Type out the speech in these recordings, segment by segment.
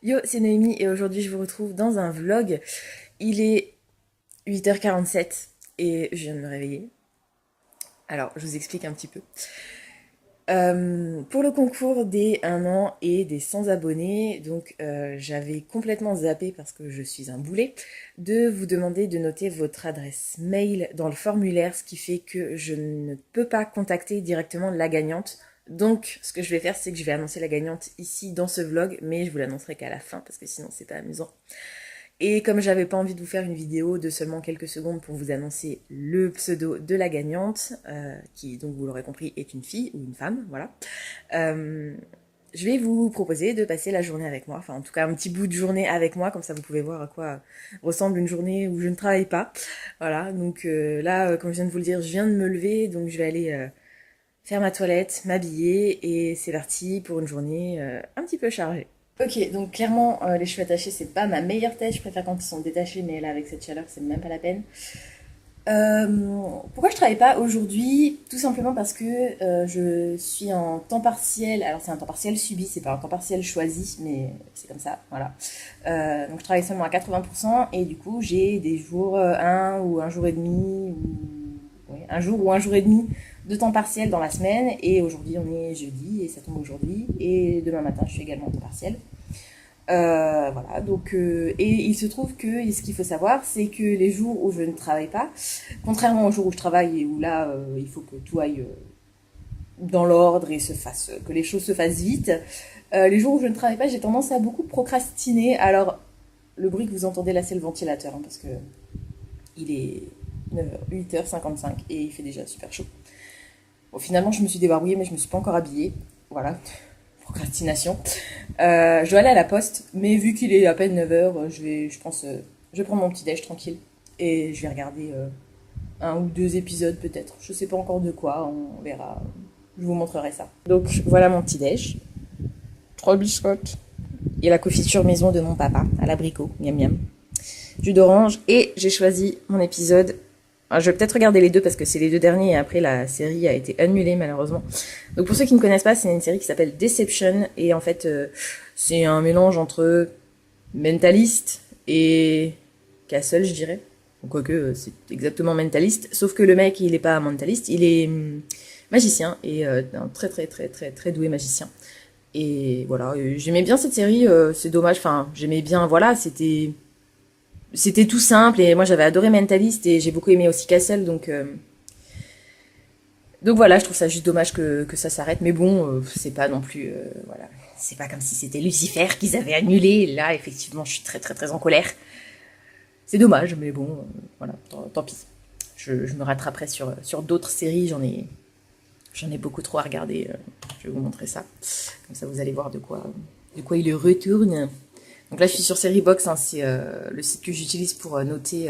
Yo, c'est Noémie et aujourd'hui je vous retrouve dans un vlog. Il est 8h47 et je viens de me réveiller. Alors, je vous explique un petit peu. Pour le concours des 1 an et des 100 abonnés, donc j'avais complètement zappé parce que je suis un boulet, de vous demander de noter votre adresse mail dans le formulaire, ce qui fait que je ne peux pas contacter directement la gagnante. Donc ce que je vais faire, c'est que je vais annoncer la gagnante ici dans ce vlog, mais je vous l'annoncerai qu'à la fin parce que sinon c'est pas amusant. Et comme j'avais pas envie de vous faire une vidéo de seulement quelques secondes pour vous annoncer le pseudo de la gagnante, qui donc vous l'aurez compris est une fille ou une femme, voilà, je vais vous proposer de passer la journée avec moi, enfin en tout cas un petit bout de journée avec moi, comme ça vous pouvez voir à quoi ressemble une journée où je ne travaille pas. Voilà, donc là, comme je viens de vous le dire, je viens de me lever, donc je vais aller faire ma toilette, m'habiller, et c'est parti pour une journée un petit peu chargée. Ok, donc clairement, les cheveux attachés, c'est pas ma meilleure tête. Je préfère quand ils sont détachés, mais là, avec cette chaleur, c'est même pas la peine. Euh, Pourquoi je travaille pas aujourd'hui? Tout simplement parce que je suis en temps partiel. Alors, c'est un temps partiel subi, c'est pas un temps partiel choisi, mais c'est comme ça, voilà. Donc, je travaille seulement à 80%, et du coup, j'ai des jours, un ou un jour et demi, oui, un jour ou un jour et demi de temps partiel dans la semaine. Et aujourd'hui, on est jeudi, et ça tombe aujourd'hui. Et demain matin, je suis également en temps partiel. Voilà, donc, et il se trouve que ce qu'il faut savoir, c'est que les jours où je ne travaille pas, contrairement aux jours où je travaille et où là, il faut que tout aille dans l'ordre et que les choses se fassent vite, les jours où je ne travaille pas, j'ai tendance à beaucoup procrastiner. Alors, le bruit que vous entendez là, c'est le ventilateur, hein, parce que il est 8h55 et il fait déjà super chaud. Bon, finalement, je me suis débarbouillée, mais je me suis pas encore habillée. Voilà, procrastination. Je dois aller à la poste, mais vu qu'il est à peine 9h, je vais prendre mon petit déj tranquille et je vais regarder un ou deux épisodes peut-être. Je sais pas encore de quoi, on verra. Je vous montrerai ça. Donc voilà mon petit déj. 3 biscottes et la confiture maison de mon papa à l'abricot, miam miam. Jus d'orange et j'ai choisi mon épisode. Alors, je vais peut-être regarder les deux parce que c'est les deux derniers et après la série a été annulée malheureusement. Donc pour ceux qui ne connaissent pas, c'est une série qui s'appelle Deception et en fait c'est un mélange entre Mentalist et Castle, je dirais. Quoique c'est exactement Mentalist, sauf que le mec il est pas mentaliste, il est magicien et un très très très très très doué magicien. Et voilà, j'aimais bien cette série, c'est dommage, enfin j'aimais bien, voilà, c'était tout simple et moi j'avais adoré Mentalist et j'ai beaucoup aimé aussi Castle, donc voilà, je trouve ça juste dommage que ça s'arrête, mais bon, c'est pas non plus, voilà, c'est pas comme si c'était Lucifer qu'ils avaient annulé. Là, effectivement, je suis très très très en colère. C'est dommage, mais bon, voilà, tant pis. Je me rattraperai sur d'autres séries, j'en ai beaucoup trop à regarder. Je vais vous montrer ça, comme ça vous allez voir de quoi il retourne. Donc là, je suis sur Seriebox, hein, c'est le site que j'utilise pour noter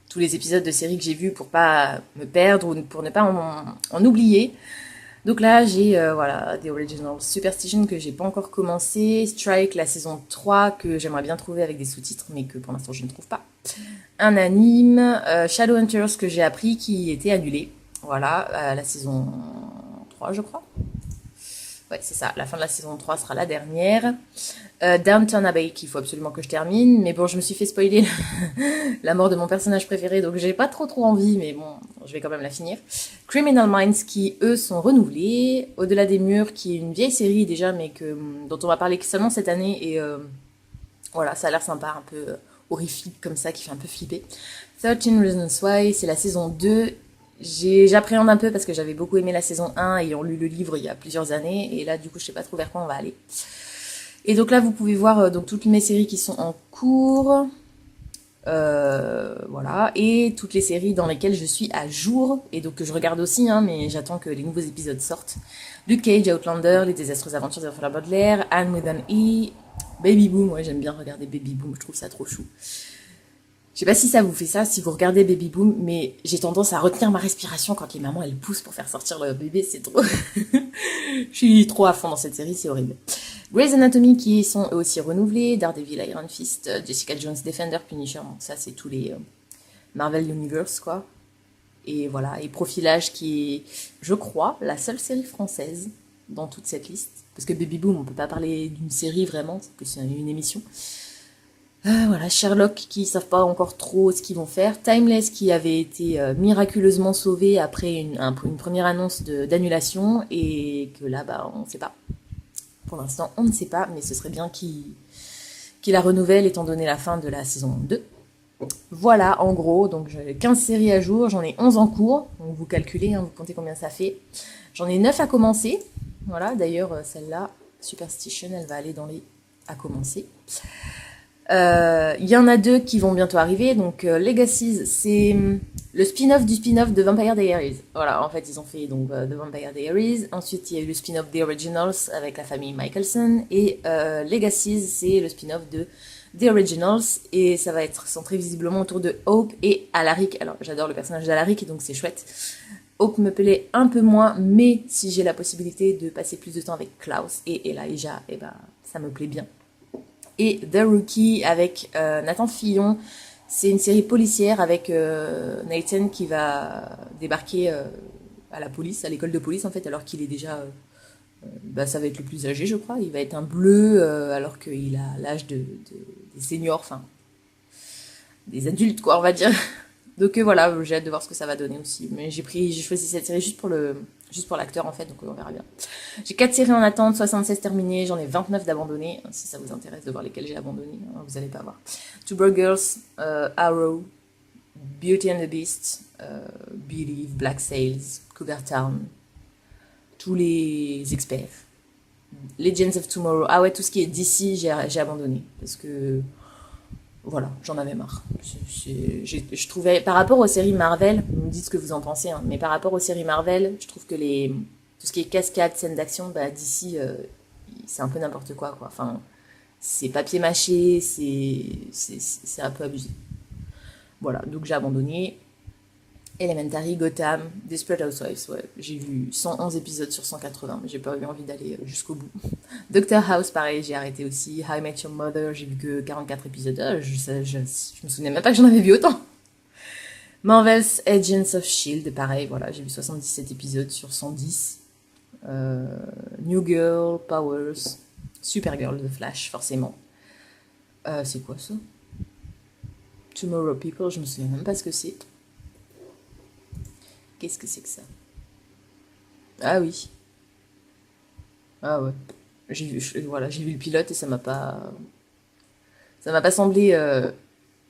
tous les épisodes de séries que j'ai vus pour pas me perdre ou pour ne pas en oublier. Donc là, j'ai voilà, The Original Superstition que j'ai pas encore commencé, Strike, la saison 3 que j'aimerais bien trouver avec des sous-titres mais que pour l'instant je ne trouve pas. Un anime, Shadowhunters que j'ai appris qui était annulé. Voilà, la saison 3 je crois. Ouais, c'est ça, la fin de la saison 3 sera la dernière. Downton Abbey qu'il faut absolument que je termine, mais bon, je me suis fait spoiler la mort de mon personnage préféré, donc j'ai pas trop envie, mais bon, je vais quand même la finir. Criminal Minds qui, eux, sont renouvelés. Au-delà des murs, qui est une vieille série déjà, mais dont on va parler seulement cette année, et voilà, ça a l'air sympa, un peu horrifique comme ça, qui fait un peu flipper. 13 Reasons Why, c'est la saison 2. J'appréhende un peu parce que j'avais beaucoup aimé la saison 1, ayant lu le livre il y a plusieurs années, et là, du coup, je sais pas trop vers quoi on va aller. Et donc là, vous pouvez voir donc toutes mes séries qui sont en cours. Voilà, et toutes les séries dans lesquelles je suis à jour, et donc que je regarde aussi, hein, mais j'attends que les nouveaux épisodes sortent. Luke Cage, Outlander, Les désastreuses aventures d'Orphelin Baudelaire, Anne with an E, Baby Boom, ouais, j'aime bien regarder Baby Boom, je trouve ça trop chou. Je sais pas si ça vous fait ça, si vous regardez Baby Boom, mais j'ai tendance à retenir ma respiration quand les mamans elles poussent pour faire sortir le bébé, c'est trop. Je suis trop à fond dans cette série, c'est horrible. Grey's Anatomy qui sont eux aussi renouvelés, Daredevil, Iron Fist, Jessica Jones, Defender, Punisher, bon, ça c'est tous les Marvel Universe quoi. Et voilà, et Profilage qui est, je crois, la seule série française dans toute cette liste. Parce que Baby Boom, on peut pas parler d'une série vraiment, c'est plus une émission. Voilà, Sherlock qui savent pas encore trop ce qu'ils vont faire. Timeless qui avait été miraculeusement sauvé après une première annonce d'annulation et que là, bah, on ne sait pas. Pour l'instant, on ne sait pas, mais ce serait bien qu'il la renouvelle étant donné la fin de la saison 2. Voilà, en gros, donc j'ai 15 séries à jour, j'en ai 11 en cours, donc vous calculez, hein, vous comptez combien ça fait. J'en ai 9 à commencer, voilà, d'ailleurs celle-là, Superstition, elle va aller dans les à commencer. Il y en a 2 qui vont bientôt arriver, donc Legacies, c'est le spin-off du spin-off de Vampire Diaries. Voilà, en fait ils ont fait donc The Vampire Diaries, ensuite il y a eu le spin-off The Originals avec la famille Michelson, et Legacies c'est le spin-off de The Originals, et ça va être centré visiblement autour de Hope et Alaric. Alors j'adore le personnage d'Alaric, donc c'est chouette. Hope me plaît un peu moins, mais si j'ai la possibilité de passer plus de temps avec Klaus et Elijah, et ben ça me plaît bien. Et The Rookie avec Nathan Fillon. C'est une série policière avec Nathan qui va débarquer à la police, à l'école de police en fait, alors qu'il est déjà, ça va être le plus âgé je crois. Il va être un bleu alors qu'il a l'âge des seniors, enfin des adultes quoi on va dire. Donc voilà, j'ai hâte de voir ce que ça va donner aussi. Mais j'ai choisi cette série juste pour l'acteur en fait, donc on verra bien. J'ai 4 séries en attente, 76 terminées, j'en ai 29 d'abandonnées. Si ça vous intéresse de voir lesquelles j'ai abandonné, vous n'allez pas voir. Two Broke Girls, Arrow, Beauty and the Beast, Believe, Black Sails, Cougar Town, tous les experts. Legends of Tomorrow, ah ouais, tout ce qui est d'ici, j'ai abandonné. Parce que voilà, j'en avais marre. Je trouvais, par rapport aux séries Marvel, vous me dites ce que vous en pensez, hein, mais par rapport aux séries Marvel, je trouve que tout ce qui est cascade, scène d'action, d'ici, c'est un peu n'importe quoi. Enfin, c'est papier mâché, c'est un peu abusé. Voilà, donc j'ai abandonné. Elementary, Gotham, Desperate Housewives, ouais, j'ai vu 111 épisodes sur 180, mais j'ai pas eu envie d'aller jusqu'au bout. Doctor House, pareil, j'ai arrêté aussi. How I Met Your Mother, j'ai vu que 44 épisodes, je me souvenais même pas que j'en avais vu autant. Marvel's Agents of S.H.I.E.L.D., pareil, voilà, j'ai vu 77 épisodes sur 110. New Girl, Powers, Supergirl, The Flash, forcément. C'est quoi ça? Tomorrow People, je me souviens même pas ce que c'est. Qu'est-ce que c'est que ça? Ah oui. Ah ouais. J'ai vu le pilote et ça m'a pas semblé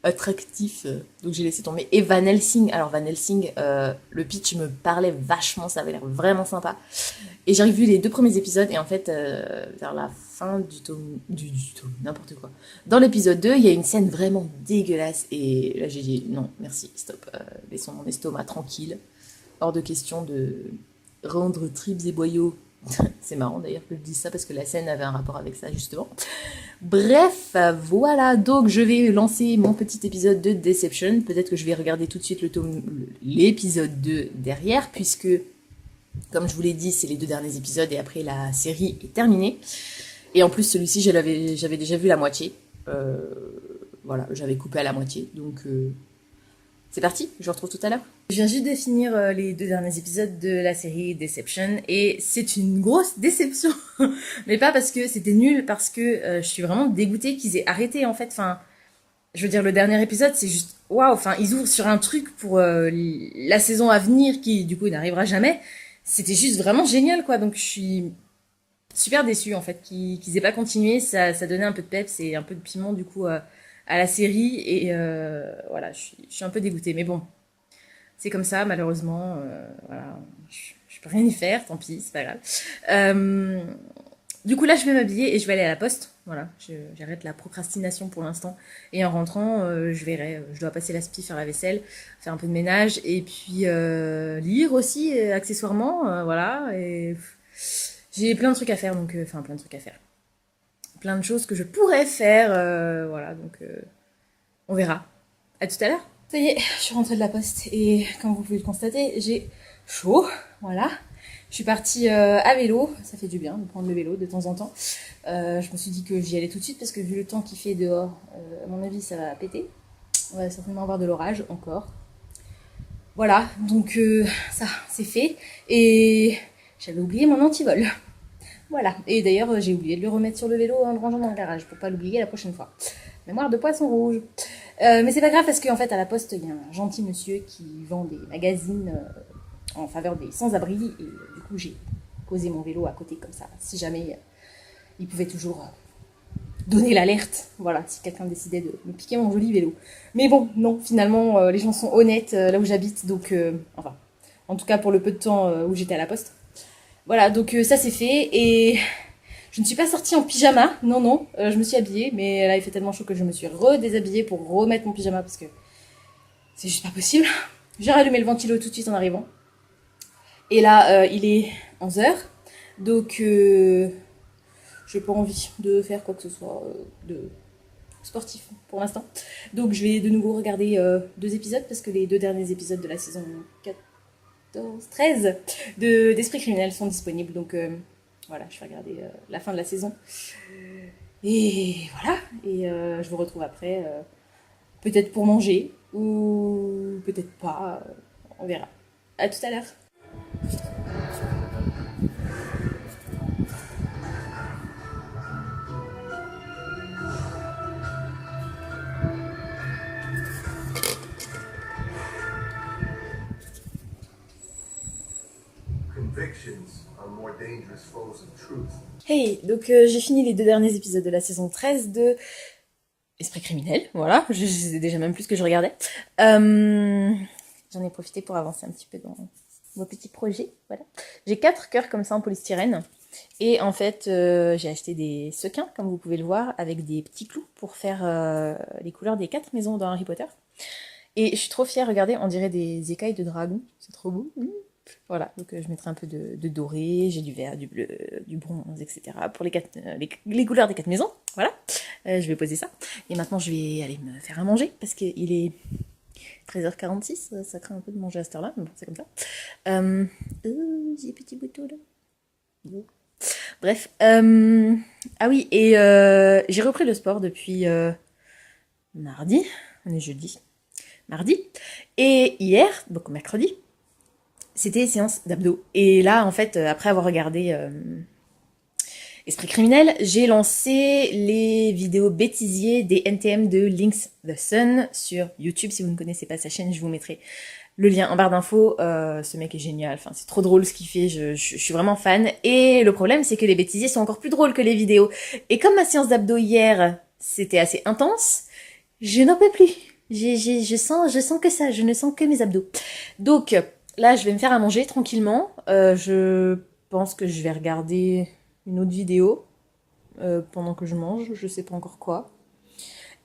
attractif, donc j'ai laissé tomber. Et Van Helsing, alors Van Helsing, le pitch me parlait vachement, ça avait l'air vraiment sympa. Et j'ai revu les 2 premiers épisodes et en fait, vers la fin du tome, n'importe quoi. Dans l'épisode 2, il y a une scène vraiment dégueulasse et là j'ai dit non, merci, stop, laissons mon estomac tranquille. Hors de question de rendre tripes et boyaux. C'est marrant d'ailleurs que je dise ça parce que la scène avait un rapport avec ça justement. Bref, voilà, donc je vais lancer mon petit épisode de Deception. Peut-être que je vais regarder tout de suite l'épisode 2 derrière, puisque, comme je vous l'ai dit, c'est les 2 derniers épisodes et après la série est terminée. Et en plus, celui-ci, j'avais déjà vu la moitié. Voilà, j'avais coupé à la moitié, donc c'est parti, je vous retrouve tout à l'heure. Je viens juste de finir les 2 derniers épisodes de la série Deception et c'est une grosse déception. Mais pas parce que c'était nul, parce que je suis vraiment dégoûtée qu'ils aient arrêté en fait. Enfin, je veux dire, le dernier épisode, c'est juste waouh. Enfin, ils ouvrent sur un truc pour la saison à venir qui, du coup, n'arrivera jamais. C'était juste vraiment génial, quoi. Donc, je suis super déçue en fait qu'ils aient pas continué. Ça donnait un peu de peps et un peu de piment, du coup. À la série et voilà, je suis un peu dégoûtée, mais bon, c'est comme ça malheureusement, voilà, je peux rien y faire, tant pis, c'est pas grave. Du coup là je vais m'habiller et je vais aller à la poste, voilà, j'arrête la procrastination pour l'instant et en rentrant je verrai, je dois passer l'aspi, faire la vaisselle, faire un peu de ménage et puis lire aussi accessoirement, voilà, et j'ai plein de trucs à faire, donc enfin plein de trucs à faire. Plein de choses que je pourrais faire, voilà, donc on verra. À tout à l'heure. Ça y est, je suis rentrée de la poste et comme vous pouvez le constater, j'ai chaud, voilà. Je suis partie à vélo, ça fait du bien de prendre le vélo de temps en temps. Je me suis dit que j'y allais tout de suite parce que vu le temps qu'il fait dehors, à mon avis ça va péter. On va certainement avoir de l'orage encore. Voilà, donc ça c'est fait et j'avais oublié mon antivol. Voilà. Et d'ailleurs, j'ai oublié de le remettre sur le vélo en le rangeant dans le garage pour pas l'oublier la prochaine fois. Mémoire de poisson rouge. Mais c'est pas grave parce qu'en fait, à la poste, il y a un gentil monsieur qui vend des magazines en faveur des sans-abri. Et du coup, j'ai posé mon vélo à côté comme ça. Si jamais il pouvait toujours donner l'alerte. Voilà, si quelqu'un décidait de me piquer mon joli vélo. Mais bon, non, finalement, les gens sont honnêtes là où j'habite. Donc, enfin, en tout cas pour le peu de temps où j'étais à la poste. Voilà, donc ça c'est fait. Et je ne suis pas sortie en pyjama, non, non, je me suis habillée, mais là il fait tellement chaud que je me suis redéshabillée pour remettre mon pyjama parce que c'est juste pas possible. J'ai rallumé le ventilo tout de suite en arrivant. Et là, il est 11h, donc j'ai pas envie de faire quoi que ce soit de sportif pour l'instant. Donc je vais de nouveau regarder 2 épisodes parce que les 2 derniers épisodes de la saison 13 d'Esprit criminel sont disponibles. Donc voilà, je vais regarder la fin de la saison. Et voilà, et je vous retrouve après, peut-être pour manger, ou peut-être pas, on verra. À tout à l'heure. Hey, donc j'ai fini les 2 derniers épisodes de la saison 13 de Esprit criminel, voilà, je sais déjà même plus ce que je regardais. J'en ai profité pour avancer un petit peu dans vos petits projets, voilà. J'ai 4 cœurs comme ça en polystyrène, et en fait j'ai acheté des sequins, comme vous pouvez le voir, avec des petits clous pour faire les couleurs des 4 maisons dans Harry Potter. Et je suis trop fière, regardez, on dirait des écailles de dragon, c'est trop beau. Voilà, donc je mettrai un peu de doré, j'ai du vert, du bleu, du bronze, etc. pour les couleurs des 4 maisons. Voilà, je vais poser ça. Et maintenant, je vais aller me faire à manger parce qu'il est 13h46. Ça craint un peu de manger à cette heure-là, mais bon, c'est comme ça. J'ai petit bouton là. Bref. Ah oui, et j'ai repris le sport depuis mardi. On est jeudi. Mardi. Et hier, donc mercredi, c'était séance d'abdos. Et là, en fait, après avoir regardé Esprit criminel, j'ai lancé les vidéos bêtisiers des NTM de Links the Sun sur YouTube. Si vous ne connaissez pas sa chaîne, je vous mettrai le lien en barre d'infos. Ce mec est génial, enfin, c'est trop drôle ce qu'il fait, je suis vraiment fan. Et le problème, c'est que les bêtisiers sont encore plus drôles que les vidéos. Et comme ma séance d'abdos hier, c'était assez intense, je n'en peux plus. Je sens que ça, je ne sens que mes abdos. Donc, là, je vais me faire à manger tranquillement. Je pense que je vais regarder une autre vidéo pendant que je mange, je sais pas encore quoi.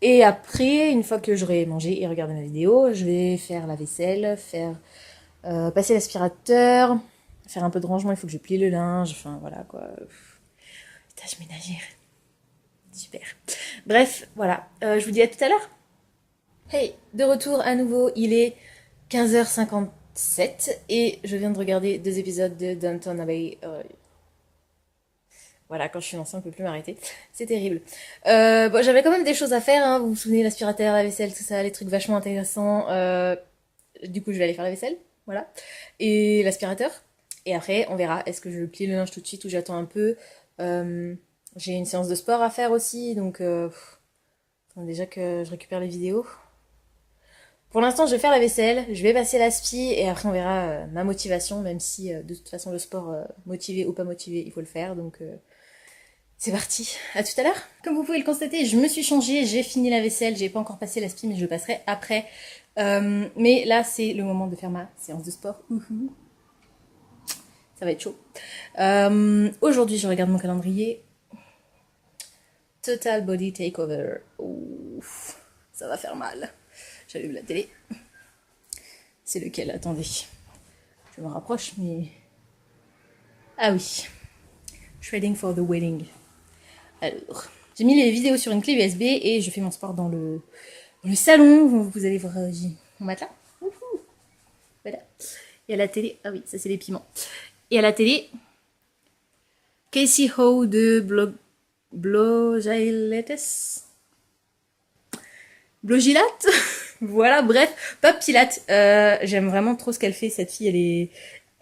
Et après, une fois que j'aurai mangé et regardé ma vidéo, je vais faire la vaisselle, faire passer l'aspirateur, faire un peu de rangement, il faut que je plie le linge, enfin voilà quoi. Tâches ménagères. Super. Bref, voilà. Je vous dis à tout à l'heure. Hey, de retour à nouveau, il est 15h57 et je viens de regarder 2 épisodes de Downton Abbey. Voilà, quand je suis lancée, on ne peut plus m'arrêter. C'est terrible. Bon, j'avais quand même des choses à faire, hein. Vous vous souvenez, l'aspirateur, la vaisselle, tout ça, les trucs vachement intéressants. Du coup, je vais aller faire la vaisselle, voilà. Et l'aspirateur. Et après, on verra. Est-ce que je plie le linge tout de suite ou j'attends un peu. J'ai une séance de sport à faire aussi, donc attends, déjà que je récupère les vidéos. Pour l'instant, je vais faire la vaisselle, je vais passer l'aspi et après on verra ma motivation, même si de toute façon le sport, motivé ou pas motivé, il faut le faire. Donc c'est parti, à tout à l'heure. Comme vous pouvez le constater, je me suis changée, j'ai fini la vaisselle, j'ai pas encore passé l'aspi, mais je le passerai après. Mais là, c'est le moment de faire ma séance de sport. Ça va être chaud. Aujourd'hui, je regarde mon calendrier. Total Body Takeover. Ouf, ça va faire mal. J'allume la télé. C'est lequel? Attendez. Je me rapproche, mais... Ah oui. Trading for the Wedding. Alors, j'ai mis les vidéos sur une clé USB et je fais mon sport dans le salon. Vous allez voir mon matelas. Voilà. Et à la télé, ah oui, ça c'est les piments. Et à la télé, Casey Ho de Blogilates. Blogilate. Voilà, bref, Pop Pilate. J'aime vraiment trop ce qu'elle fait. Cette fille,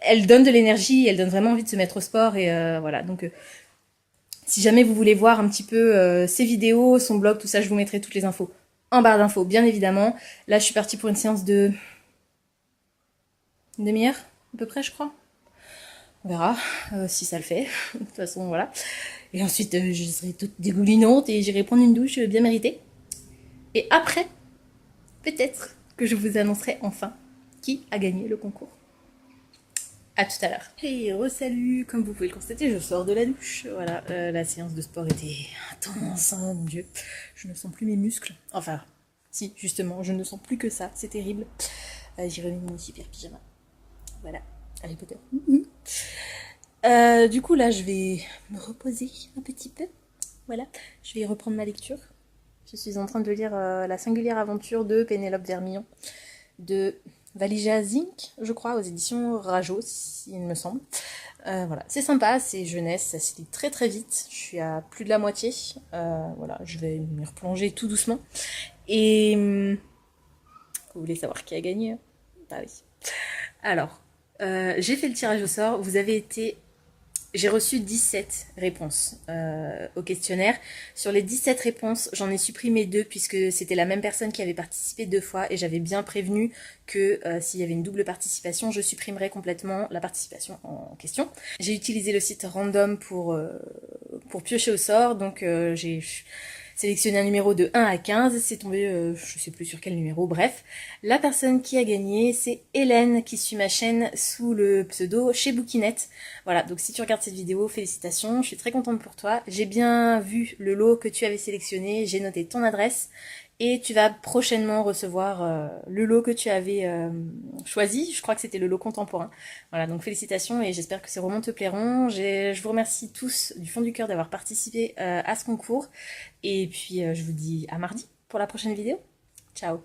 elle donne de l'énergie, elle donne vraiment envie de se mettre au sport et voilà. Donc Si jamais vous voulez voir un petit peu ses vidéos, son blog, tout ça, je vous mettrai toutes les infos en barre d'infos, bien évidemment. Là, je suis partie pour une séance de... une demi-heure, à peu près, je crois. On verra si ça le fait. De toute façon, voilà. Et ensuite, je serai toute dégoulinante et j'irai prendre une douche bien méritée. Et après, peut-être que je vous annoncerai enfin qui a gagné le concours. À tout à l'heure. Hey, re-salut. Comme vous pouvez le constater, je sors de la douche. Voilà, la séance de sport était intense, hein, mon Dieu. Je ne sens plus mes muscles. Enfin, si, justement, je ne sens plus que ça. C'est terrible. J'ai remis mon super pyjama. Voilà, Harry Potter. Du coup, là, je vais me reposer un petit peu. Voilà, je vais reprendre ma lecture. Je suis en train de lire La singulière aventure de Pénélope Vermillon, de Valija Zink, je crois, aux éditions Rajo, il me semble. Voilà, c'est sympa, c'est jeunesse, ça se lit très très vite. Je suis à plus de la moitié. Voilà, je vais m'y replonger tout doucement. Et vous voulez savoir qui a gagné? Bah oui. Alors, j'ai fait le tirage au sort. Vous avez été... J'ai reçu 17 réponses au questionnaire. Sur les 17 réponses, j'en ai supprimé 2 puisque c'était la même personne qui avait participé 2 fois et j'avais bien prévenu que s'il y avait une double participation, je supprimerais complètement la participation en question. J'ai utilisé le site random pour piocher au sort, donc j'ai sélectionné un numéro de 1 à 15, c'est tombé, je sais plus sur quel numéro, bref. La personne qui a gagné, c'est Hélène, qui suit ma chaîne sous le pseudo chez Bookinette. Voilà, donc si tu regardes cette vidéo, félicitations, je suis très contente pour toi. J'ai bien vu le lot que tu avais sélectionné, j'ai noté ton adresse, et tu vas prochainement recevoir le lot que tu avais choisi. Je crois que c'était le lot contemporain. Voilà, donc félicitations et j'espère que ces romans te plairont. Je vous remercie tous du fond du cœur d'avoir participé à ce concours. Et puis je vous dis à mardi pour la prochaine vidéo. Ciao!